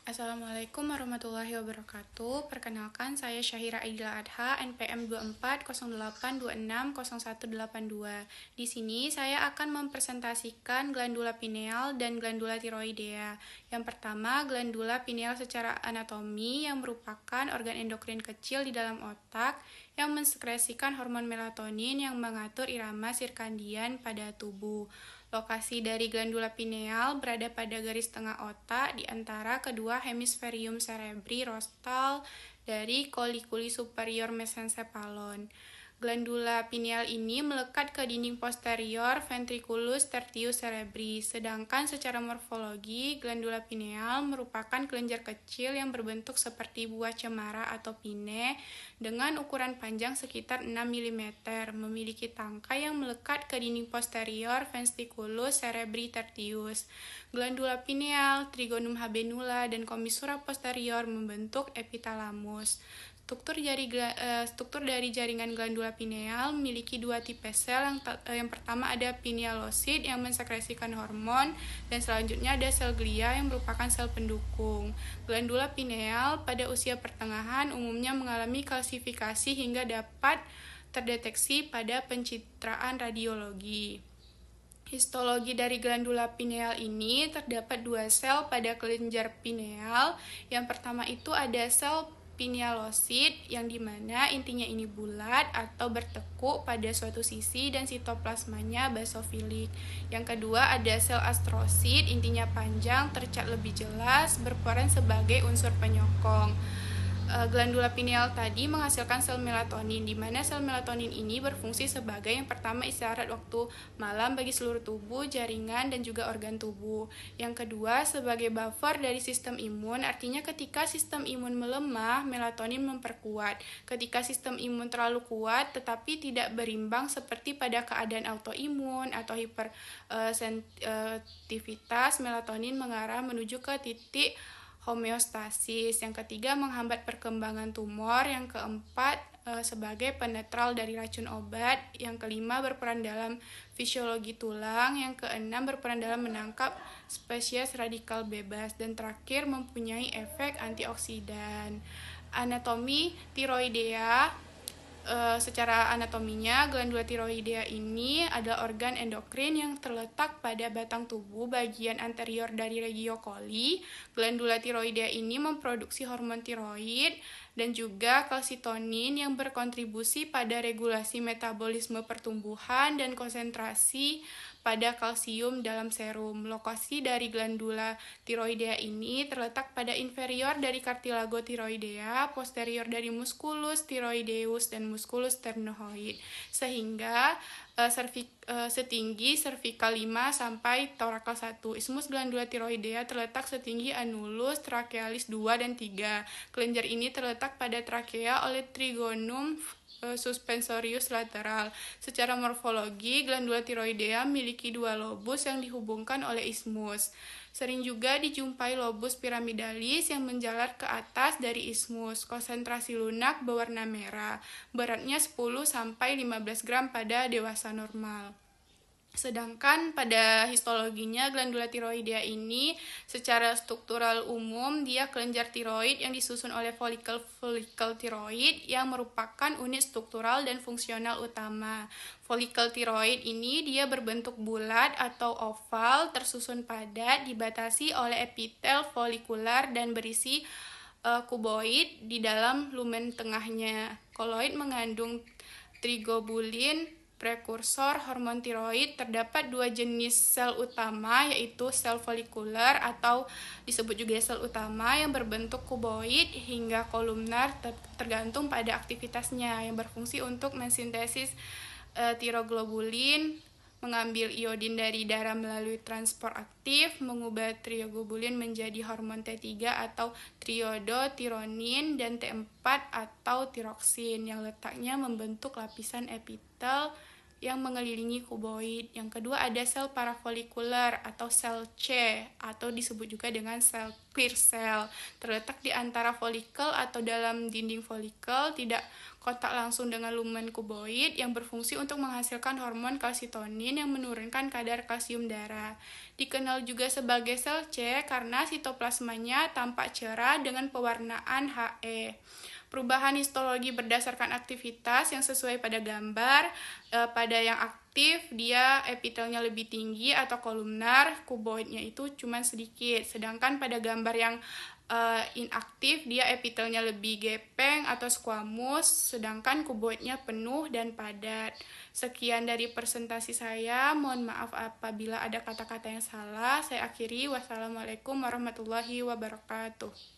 Assalamualaikum warahmatullahi wabarakatuh. Perkenalkan, saya Syahira Aidila Adha, NPM 2408260182. Di sini saya akan mempresentasikan glandula pineal dan glandula tiroidea. Yang pertama, glandula pineal secara anatomi yang merupakan organ endokrin kecil di dalam otak yang mensekresikan hormon melatonin yang mengatur irama sirkadian pada tubuh. Lokasi dari glandula pineal berada pada garis tengah otak di antara kedua hemisferium cerebri rostal dari colliculi superior mesencephalon. Glandula pineal ini melekat ke dinding posterior ventriculus tertius cerebri, sedangkan secara morfologi, glandula pineal merupakan kelenjar kecil yang berbentuk seperti buah cemara atau pine dengan ukuran panjang sekitar 6 mm, memiliki tangkai yang melekat ke dinding posterior ventriculus cerebri tertius. Glandula pineal, trigonum habenula, dan commissura posterior membentuk epitalamus. Struktur dari jaringan glandula pineal memiliki dua tipe sel. Yang pertama ada pinealosit yang mensekresikan hormon, dan selanjutnya ada sel glia yang merupakan sel pendukung. Glandula pineal pada usia pertengahan umumnya mengalami kalsifikasi hingga dapat terdeteksi pada pencitraan radiologi. Histologi dari glandula pineal ini terdapat dua sel pada kelenjar pineal. Yang pertama itu ada sel pinealosit yang dimana intinya ini bulat atau bertekuk pada suatu sisi dan sitoplasmanya basofilik. Yang kedua ada sel astrosit, intinya panjang, tercat lebih jelas, berperan sebagai unsur penyokong. Glandula pineal tadi menghasilkan sel melatonin, di mana sel melatonin ini berfungsi sebagai yang pertama istirahat waktu malam bagi seluruh tubuh, jaringan, dan juga organ tubuh. Yang kedua sebagai buffer dari sistem imun, artinya ketika sistem imun melemah, melatonin memperkuat. Ketika sistem imun terlalu kuat tetapi tidak berimbang seperti pada keadaan autoimun atau hipersensitivitas, melatonin mengarah menuju ke titik homeostasis. Yang ketiga menghambat perkembangan tumor. Yang keempat sebagai penetral dari racun obat. Yang kelima berperan dalam fisiologi tulang. Yang keenam berperan dalam menangkap spesies radikal bebas, dan terakhir mempunyai efek antioksidan. Anatomi tiroidea. Secara anatominya, glandula tiroidea ini adalah organ endokrin yang terletak pada batang tubuh bagian anterior dari regio coli. Glandula tiroidea ini memproduksi hormon tiroid dan juga kalsitonin yang berkontribusi pada regulasi metabolisme pertumbuhan dan konsentrasi pada kalsium dalam serum. Lokasi dari glandula tiroidea ini terletak pada inferior dari cartilago tiroidea, posterior dari musculus thyroideus dan musculus sternoid, sehingga setinggi cervical 5 sampai thoracal 1. Isthmus glandula tiroidea terletak setinggi anulus, trachealis 2 dan 3. Kelenjar ini terletak pada trakea oleh trigonum suspensorius lateral. Secara morfologi, glandula tiroidea memiliki dua lobus yang dihubungkan oleh isthmus. Sering juga dijumpai lobus piramidalis yang menjalar ke atas dari isthmus. Konsentrasi lunak berwarna merah. Beratnya 10-15 gram pada dewasa normal. Sedangkan pada histologinya, glandula tiroidea ini secara struktural umum dia kelenjar tiroid yang disusun oleh folikel tiroid yang merupakan unit struktural dan fungsional utama. Folikel tiroid ini dia berbentuk bulat atau oval, tersusun padat, dibatasi oleh epitel folikular dan berisi kuboid di dalam lumen tengahnya. Koloid mengandung trigobulin, prekursor hormon tiroid. Terdapat dua jenis sel utama, yaitu sel folikular atau disebut juga sel utama yang berbentuk kuboid hingga kolumnar tergantung pada aktivitasnya, yang berfungsi untuk mensintesis tiroglobulin, mengambil iodin dari darah melalui transport aktif, mengubah tiroglobulin menjadi hormon T3 atau triodotironin, dan T4 atau tiroksin yang letaknya membentuk lapisan epitel yang mengelilingi kuboid. Yang kedua ada sel parafolikuler atau sel C atau disebut juga dengan sel clear cell. Terletak di antara folikel atau dalam dinding folikel, tidak kontak langsung dengan lumen kuboid yang berfungsi untuk menghasilkan hormon kalsitonin yang menurunkan kadar kalsium darah. Dikenal juga sebagai sel C karena sitoplasmanya tampak cerah dengan pewarnaan He. Perubahan histologi berdasarkan aktivitas yang sesuai pada gambar. Pada yang aktif, dia epitelnya lebih tinggi atau kolumnar, kuboidnya itu cuma sedikit. Sedangkan pada gambar yang inaktif, dia epitelnya lebih gepeng atau squamous, sedangkan kuboidnya penuh dan padat. Sekian dari presentasi saya. Mohon maaf apabila ada kata-kata yang salah. Saya akhiri. Wassalamualaikum warahmatullahi wabarakatuh.